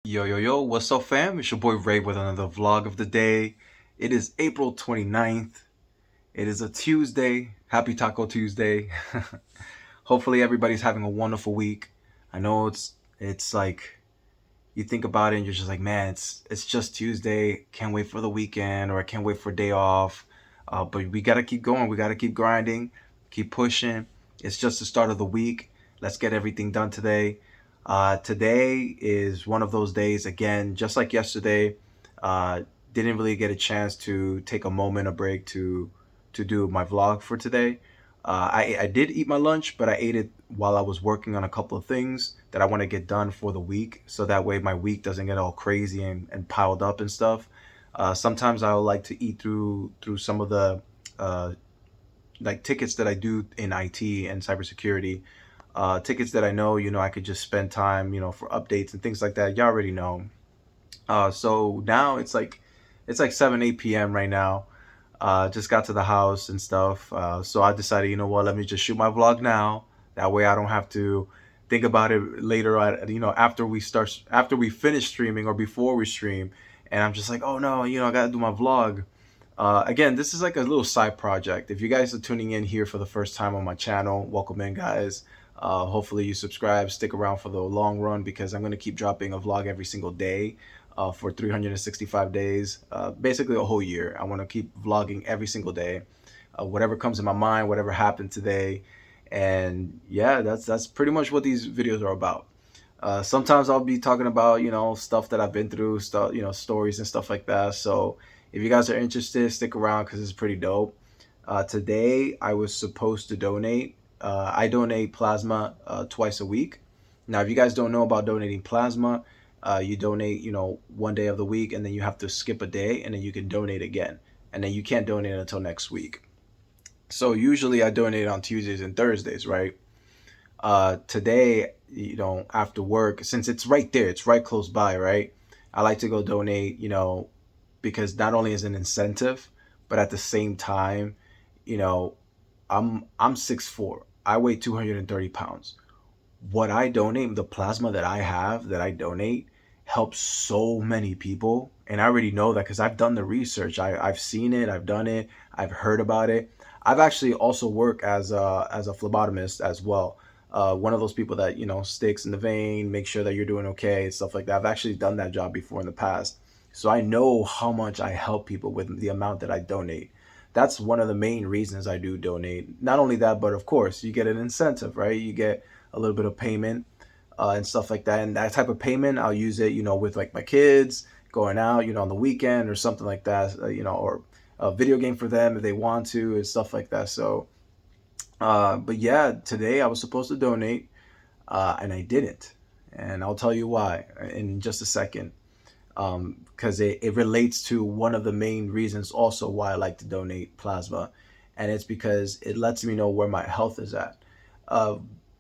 Yo, yo, yo, what's up, fam? It's your boy Ray with another vlog of the day. It is April 29th. It is a Tuesday. Happy Taco Tuesday. Hopefully everybody's having a wonderful week. I know it's like you think about it and you're just like, man, it's just Tuesday. Can't wait for the weekend, or I can't wait for a day off. But we gotta keep going. We gotta keep grinding, keep pushing. It's just the start of the week. Let's get everything done today. Today is one of those days again, just like yesterday. Uh, didn't really get a chance to take a moment, a break to do my vlog for today. I did eat my lunch, but I ate it while I was working on a couple of things that I want to get done for the week, so that way my week doesn't get all crazy and piled up and stuff. Sometimes I would like to eat through some of the uh, like tickets that I do in IT and cybersecurity, tickets that I know, I could just spend time, for updates and things like that. You already know. So now it's like 7, 8 p.m. right now. Just got to the house and stuff. So I decided, you know what, let me just shoot my vlog now. That way I don't have to think about it later on, after we finish streaming or before we stream. And I'm just like, oh no, I gotta do my vlog. Again, this is like a little side project. If you guys are tuning in here for the first time on my channel, welcome in, guys. Hopefully you subscribe, stick around for the long run, because I'm going to keep dropping a vlog every single day for 365 days, basically a whole year. I want to keep vlogging every single day, whatever comes in my mind, whatever happened today. And yeah, that's pretty much what these videos are about. Sometimes I'll be talking about, stuff that I've been through, stuff, stories and stuff like that. So if you guys are interested, stick around because it's pretty dope. Today I was supposed to donate. I donate plasma twice a week. Now, if you guys don't know about donating plasma, you donate, one day of the week, and then you have to skip a day, and then you can donate again, and then you can't donate until next week. So usually I donate on Tuesdays and Thursdays, right? Today, after work, since it's right there, it's right close by, right? I like to go donate, because not only is it an incentive, but at the same time, you know, I'm 6'4". I weigh 230 pounds. What I donate, the plasma that I have that I donate, helps so many people. And I already know that because I've done the research. I've seen it, I've done it, I've heard about it. I've actually also worked as a phlebotomist as well. One of those people that, sticks in the vein, make sure that you're doing okay, stuff like that. I've actually done that job before in the past. So I know how much I help people with the amount that I donate. That's one of the main reasons I do donate. Not only that, but of course, you get an incentive, right? You get a little bit of payment and stuff like that. And that type of payment, I'll use it, with like my kids going out, on the weekend or something like that, or a video game for them if they want to and stuff like that. So, but yeah, today I was supposed to donate and I didn't. And I'll tell you why in just a second. Because it relates to one of the main reasons also why I like to donate plasma. And it's because it lets me know where my health is at. Uh,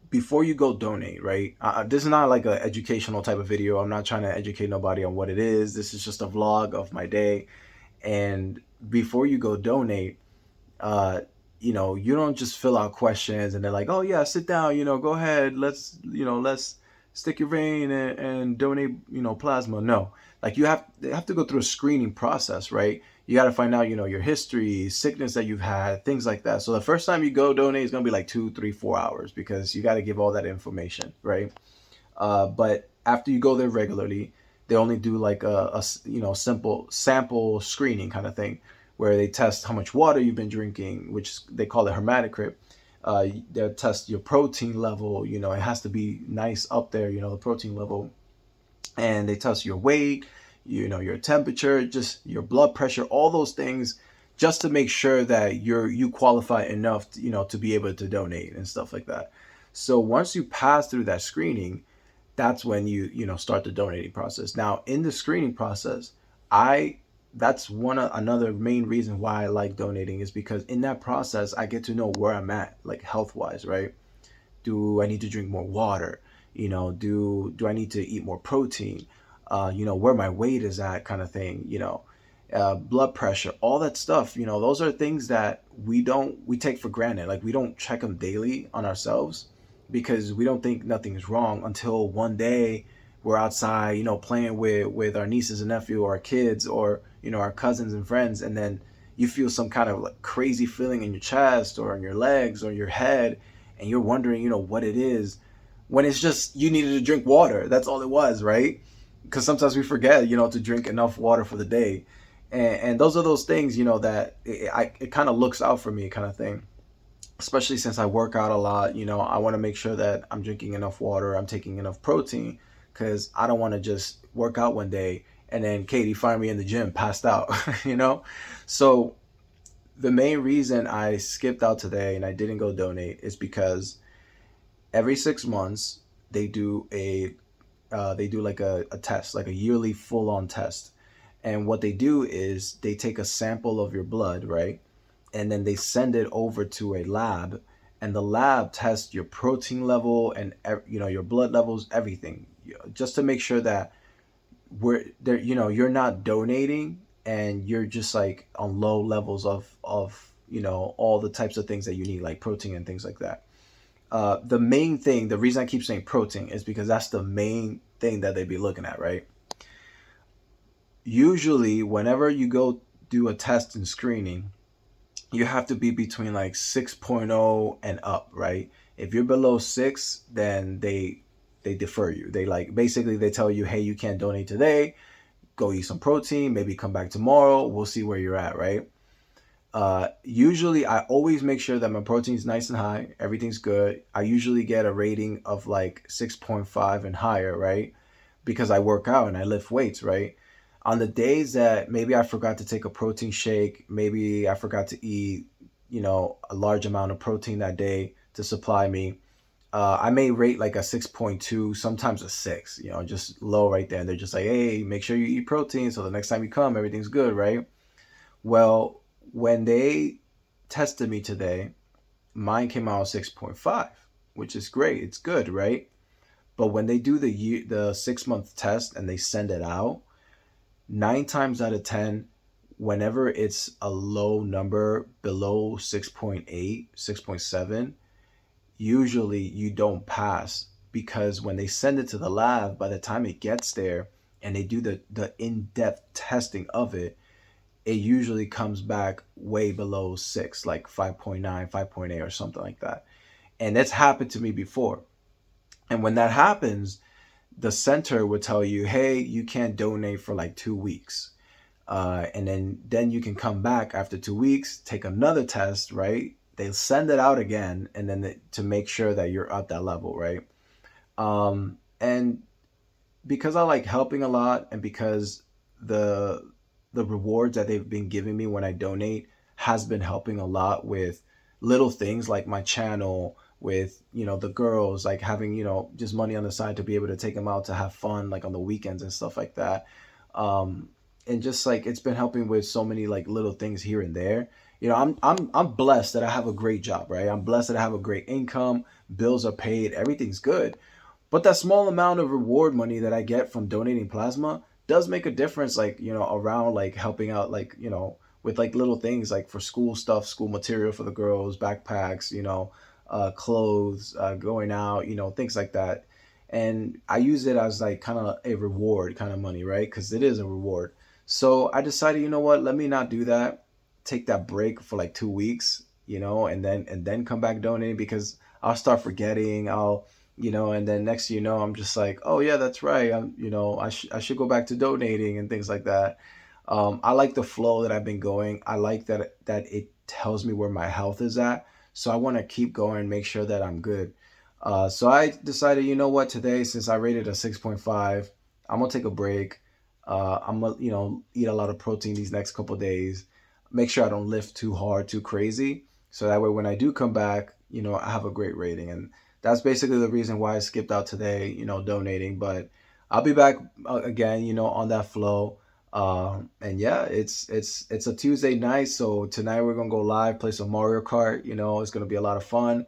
Before you go donate, right? This is not like an educational type of video. I'm not trying to educate nobody on what it is. This is just a vlog of my day. And before you go donate, uh, you don't just fill out questions and they're like, oh yeah, sit down, go ahead, let's stick your vein and donate, plasma. No, like they have to go through a screening process, right? You got to find out, your history, sickness that you've had, things like that. So the first time you go donate is going to be like 2, 3, 4 hours because you got to give all that information, right? But after you go there regularly, they only do like a simple sample screening kind of thing, where they test how much water you've been drinking, which they call it hematocrit. They'll test your protein level. It has to be nice up there. The protein level, and they test your weight. Your temperature, just your blood pressure, all those things, just to make sure that you qualify enough, to be able to donate and stuff like that. So once you pass through that screening, that's when you start the donating process. Now, in the screening process, I that's another main reason why I like donating, is because in that process I get to know where I'm at, like health wise, right? Do I need to drink more water? Do I need to eat more protein? Where my weight is at, kind of thing. Blood pressure, all that stuff. Those are things that we take for granted. Like, we don't check them daily on ourselves because we don't think nothing's wrong until one day we're outside, playing with our nieces and nephew or our kids or our cousins and friends, and then you feel some kind of like crazy feeling in your chest or in your legs or your head, and you're wondering, what it is, when it's just you needed to drink water. That's all it was, right? Because sometimes we forget, to drink enough water for the day, and those are those things, that it kind of looks out for me, kind of thing. Especially since I work out a lot, I want to make sure that I'm drinking enough water, I'm taking enough protein, because I don't want to just work out one day and then Katie find me in the gym passed out, you know? So the main reason I skipped out today and I didn't go donate is because every 6 months they do like a test, like a yearly full on test. And what they do is they take a sample of your blood, right? And then they send it over to a lab, and the lab tests your protein level and your blood levels, everything, just to make sure that we're there, you're not donating and you're just like on low levels of all the types of things that you need, like protein and things like that. The main thing, the reason I keep saying protein is because that's the main thing that they'd be looking at, right? Usually whenever you go do a test and screening, you have to be between like 6.0 and up, right? If you're below 6, then they defer you. They like basically they tell you, hey, you can't donate today. Go eat some protein. Maybe come back tomorrow. We'll see where you're at, right? Usually, I always make sure that my protein is nice and high. Everything's good. I usually get a rating of like 6.5 and higher, right? Because I work out and I lift weights, right? On the days that maybe I forgot to take a protein shake, maybe I forgot to eat, a large amount of protein that day to supply me, I may rate like a 6.2, sometimes a 6, just low right there. And they're just like, hey, make sure you eat protein so the next time you come, everything's good, right? Well, when they tested me today, mine came out 6.5, which is great. It's good, right? But when they do the 6 month test and they send it out, 9 times out of 10, whenever it's a low number below 6.8, 6.7, usually you don't pass, because when they send it to the lab, by the time it gets there and they do the in-depth testing of it, it usually comes back way below 6, like 5.9, 5.8, or something like that. And that's happened to me before. And when that happens, the center would tell you, hey, you can't donate for like 2 weeks. And then you can come back after 2 weeks, take another test, right? They'll send it out again, and then to make sure that you're at that level, right? And because I like helping a lot, and because the the rewards that they've been giving me when I donate has been helping a lot with little things like my channel, with the girls, like having just money on the side to be able to take them out to have fun, like on the weekends and stuff like that. um and just like it's been helping with so many like little things here and there. I'm blessed that I have a great job, right? I'm blessed that I have a great income, bills are paid, everything's good. But that small amount of reward money that I get from donating plasma does make a difference, like, around like helping out, like, with like little things like for school stuff, school material for the girls, backpacks, clothes, going out, things like that. And I use it as like kind of a reward kind of money, right? Because it is a reward. So I decided, you know what, let me not do that. Take that break for like 2 weeks, and then come back donating, because I'll start forgetting. And then next thing you know, I'm just like, oh yeah, that's right. I should go back to donating and things like that. I like the flow that I've been going. I like that it tells me where my health is at. So I want to keep going, make sure that I'm good. So I decided, you know what, today, since I rated a 6.5, I'm gonna take a break. I'm gonna, eat a lot of protein these next couple days. Make sure I don't lift too hard, too crazy. So that way, when I do come back, I have a great rating. And that's basically the reason why I skipped out today, donating. But I'll be back again, on that flow. And yeah, it's a Tuesday night, so tonight we're gonna go live, play some Mario Kart. It's gonna be a lot of fun.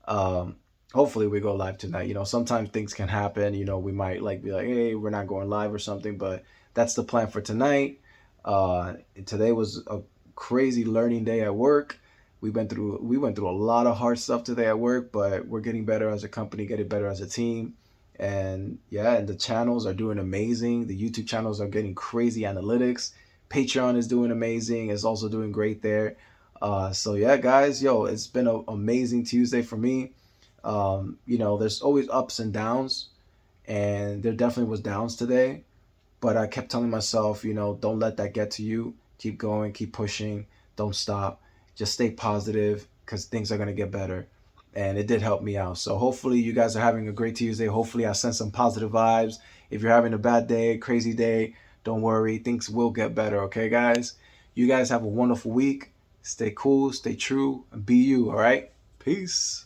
Um, Hopefully we go live tonight. Sometimes things can happen. We might like be like, hey, we're not going live or something, but that's the plan for tonight. Today was a crazy learning day at work. We went through a lot of hard stuff today at work, but we're getting better as a company, getting better as a team, And yeah, and the channels are doing amazing. The YouTube channels are getting crazy analytics. Patreon is doing amazing. It's also doing great there. So yeah, guys, yo, it's been an amazing Tuesday for me. There's always ups and downs, and there definitely was downs today. But I kept telling myself, don't let that get to you. Keep going, keep pushing, don't stop. Just stay positive because things are going to get better. And it did help me out. So hopefully you guys are having a great Tuesday. Hopefully I sent some positive vibes. If you're having a bad day, crazy day, don't worry. Things will get better, okay, guys? You guys have a wonderful week. Stay cool, stay true, and be you, all right? Peace.